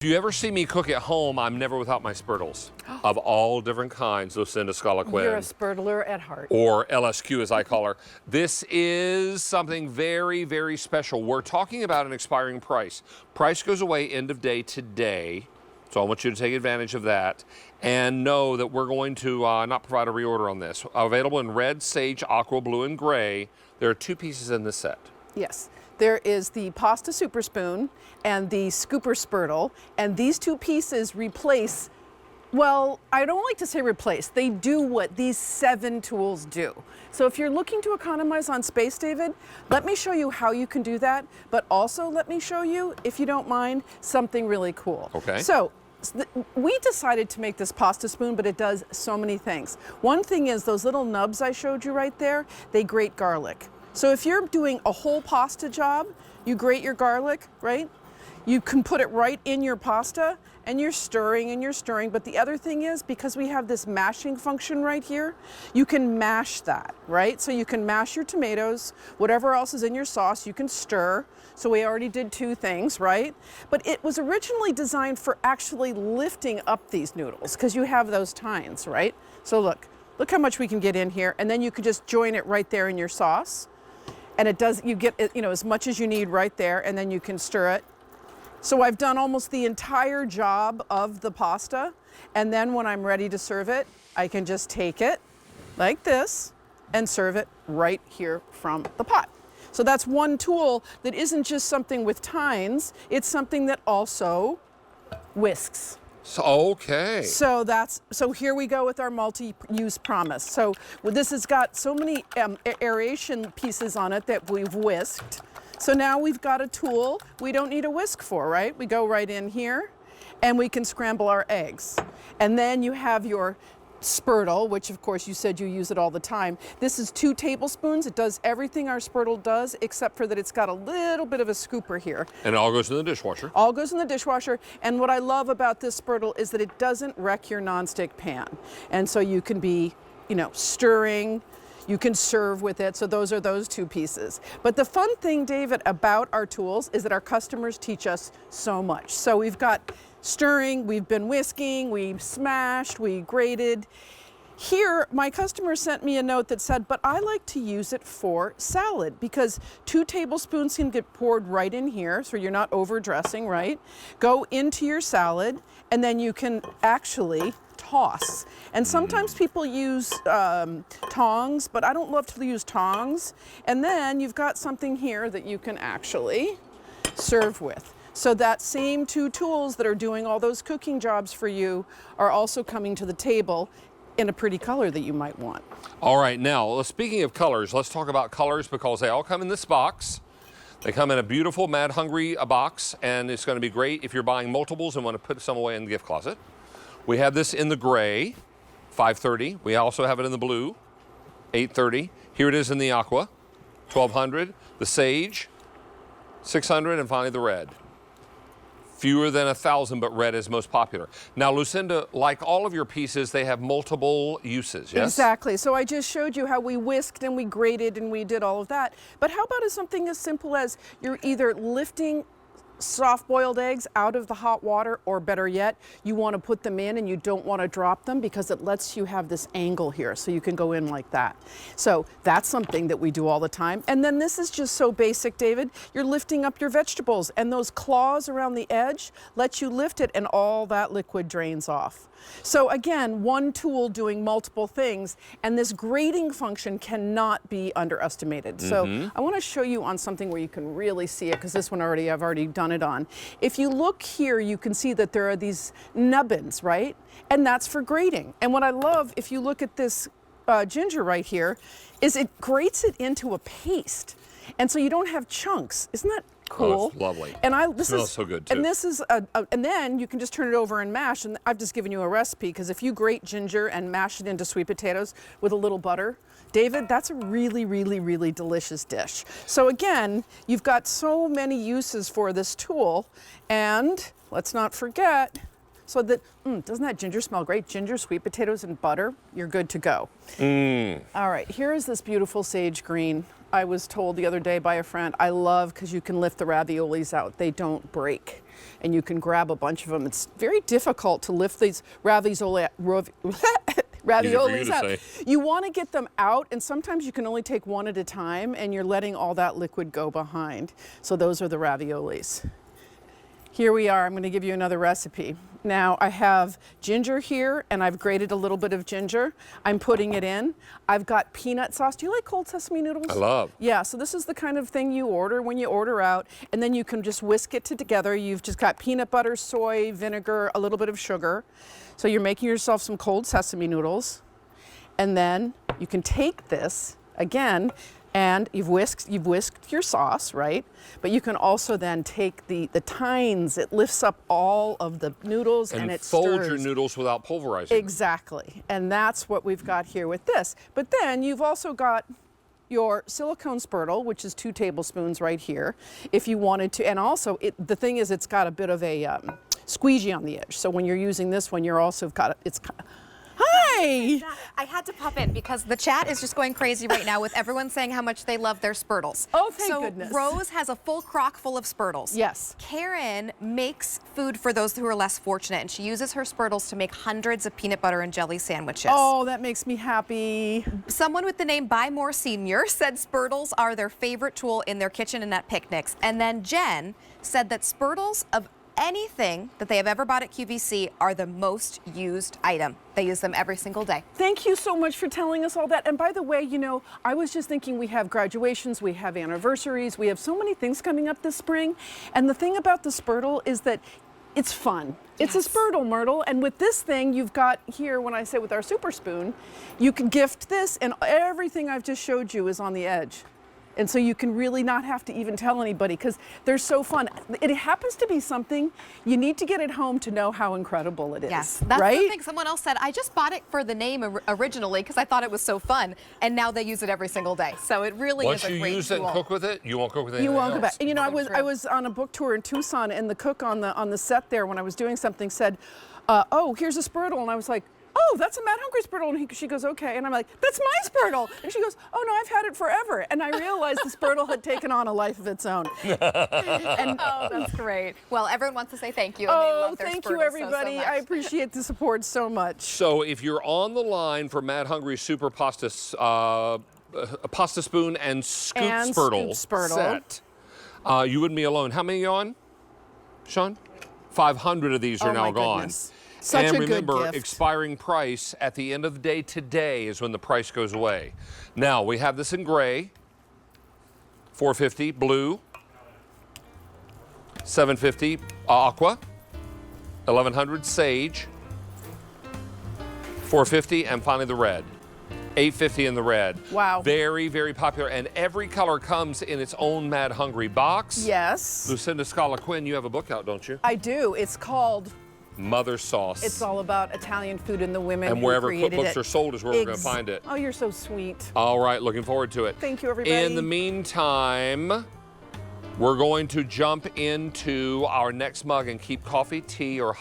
If you ever see me cook at home, I'm never without my Spurtles of all different kinds, Lucinda Scala-Quinn. You're a Spurtler at heart. Or LSQ, as I call her. This is something very, very special. We're talking about an expiring price. Price goes away end of day today, so I want you to take advantage of that. And know that we're going to not provide a reorder on this. Available in red, sage, aqua, blue, and gray. There are 2 pieces in this set. Yes. There is the pasta super spoon and the scooper Spurtle, and these 2 pieces replace, well, I don't like to say replace, they do what these 7 tools do. So if you're looking to economize on space, David, let me show you how you can do that, but also let me show you, if you don't mind, something really cool. Okay. So we decided to make this pasta spoon, but it does so many things. One thing is those little nubs I showed you right there, they grate garlic. So if you're doing a whole pasta job, you grate your garlic, right? You can put it right in your pasta and you're stirring, but the other thing is, because we have this mashing function right here, you can mash that, right? So you can mash your tomatoes, whatever else is in your sauce, you can stir. So we already did 2 things, right? But it was originally designed for actually lifting up these noodles, because you have those tines, right? So look how much we can get in here, and then you could just join it right there in your sauce. And it does, you get, you know, as much as you need right there, and then you can stir it. So I've done almost the entire job of the pasta, and then when I'm ready to serve it, I can just take it like this and serve it right here from the pot. So that's one tool that isn't just something with tines, it's something that also whisks. So, okay. So here we go with our multi-use promise. So this has got so many aeration pieces on it that we've whisked. So now we've got a tool we don't need a whisk for, right? We go right in here and we can scramble our eggs. And then you have your Spurtle, which of course you said you use it all the time. This is 2 tablespoons. It does everything our Spurtle does, except for that it's got a little bit of a scooper here. And it all goes in the dishwasher. All goes in the dishwasher. And what I love about this Spurtle is that it doesn't wreck your nonstick pan. And so you can be, you know, stirring, you can serve with it. So those are those 2 pieces. But the fun thing, David, about our tools is that our customers teach us so much. So we've got stirring, we've been whisking, we've smashed, we grated. Here, my customer sent me a note that said, but I like to use it for salad because 2 tablespoons can get poured right in here, so you're not overdressing, right? Go into your salad, and then you can actually toss. And sometimes people use tongs, but I don't love to use tongs. And then you've got something here that you can actually serve with. So that same 2 tools that are doing all those cooking jobs for you are also coming to the table in a pretty color that you might want. All right, now, speaking of colors, let's talk about colors because they all come in this box. They come in a beautiful Mad Hungry box, and it's going to be great if you're buying multiples and want to put some away in the gift closet. We have this in the gray, $5.30. We also have it in the blue, $8.30. Here it is in the aqua, $12.00. The sage, $600, and finally the red. Fewer than 1,000, but red is most popular. Now, Lucinda, like all of your pieces, they have multiple uses, yes? Exactly. So I just showed you how we whisked and we grated and we did all of that. But how about something as simple as you're either lifting soft-boiled eggs out of the hot water, or better yet, you want to put them in and you don't want to drop them because it lets you have this angle here, so you can go in like that. So that's something that we do all the time. And then this is just so basic, David. You're lifting up your vegetables, and those claws around the edge let you lift it, and all that liquid drains off. So again, one tool doing multiple things, and this grating function cannot be underestimated. So I want to show you on something where you can really see it, because this one I've already done it on. If you look here, you can see that there are these nubbins, right? And that's for grating. And what I love, if you look at this ginger right here, is it grates it into a paste. And so you don't have chunks. Isn't that cool? Oh, it's lovely. And this smells so good too. And this is and then you can just turn it over and mash. And I've just given you a recipe, because if you grate ginger and mash it into sweet potatoes with a little butter, David, that's a really, really, really delicious dish. So again, you've got so many uses for this tool, and let's not forget. So that, doesn't that ginger smell great? Ginger, sweet potatoes, and butter, you're good to go. All right, here is this beautiful sage green. I was told the other day by a friend, I love because you can lift the raviolis out. They don't break. and you can grab a bunch of them. It's very difficult to lift these raviolis out. Say. You want to get them out, and sometimes you can only take one at a time, and you're letting all that liquid go behind. So those are the raviolis. Here we are. I'm going to give you another recipe. Now I have ginger here, and I've grated a little bit of ginger. I'm putting it in. I've got peanut sauce. Do you like cold sesame noodles? I love. Yeah, so this is the kind of thing you order when you order out, and then you can just whisk it together. You've just got peanut butter, soy, vinegar, a little bit of sugar. So you're making yourself some cold sesame noodles, and then you can take this again, and you've whisked your sauce, right? But you can also then take the tines. It lifts up all of the noodles and it fold stirs. your noodles without pulverizing. Exactly, and that's what we've got here with this. But then you've also got your silicone Spurtle, which is 2 tablespoons right here, if you wanted to. And also, the thing is, it's got a bit of a squeegee on the edge. So when you're using this one, you're also got it's. Hi! I had to pop in because the chat is just going crazy right now with everyone saying how much they love their Spurtles. Oh, thank goodness. Rose has a full crock full of Spurtles. Yes. Karen makes food for those who are less fortunate, and she uses her Spurtles to make hundreds of peanut butter and jelly sandwiches. Oh, that makes me happy. Someone with the name Buy More Senior said Spurtles are their favorite tool in their kitchen and at picnics. And then Jen said that Spurtles of anything that they have ever bought at QVC are the most used item. They use them every single day. Thank you so much for telling us all that. And by the way, you know, I was just thinking we have graduations, we have anniversaries, we have so many things coming up this spring. And the thing about the Spurtle is that it's fun. It's a Spurtle, Myrtle. And with this thing, you've got here, when I say with our super spoon, you can gift this, and everything I've just showed you is on the edge. And so you can really not have to even tell anybody because they're so fun. It happens to be something you need to get at home to know how incredible it is. Yes, that's right? the thing. Someone else said, I just bought it for the name originally because I thought it was so fun. And now they use it every single day. So it really is a great tool. Once you use it and cook with it, you won't cook with anything You won't else. go back. And you know, I was on a book tour in Tucson, and the cook on the set there, when I was doing something, said, oh, here's a Spurtle. And I was like, oh, that's a Mad Hungry Spurtle. And she goes, okay. And I'm like, that's my Spurtle. And she goes, oh, no, I've had it forever. And I realized the Spurtle had taken on a life of its own. Oh, that's great. Well, everyone wants to say thank you. And they love their thank Spurtles you, everybody. so much. I appreciate the support so much. So if you're on the line for Mad Hungry Super Pasta Spoon and Scoop Spurtle set, you wouldn't be alone. How many are you on, Sean? 500 of these are now gone. Goodness. Such and a remember, good gift. expiring price at the end of the day today is when the price goes away. Now, we have this in gray, $4.50, blue, $7.50, aqua, $11.00, sage, $4.50, and finally the red. $8.50 in the red. Wow. Very, very popular. And every color comes in its own Mad Hungry box. Yes. Lucinda Scala Quinn, you have a book out, don't you? I do. It's called Mother Sauce. It's all about Italian food and the women and who wherever created cookbooks it. are sold is where we're going to find it. Oh, you're so sweet. All right, looking forward to it. Thank you, everybody. In the meantime, we're going to jump into our next mug and keep coffee, tea, or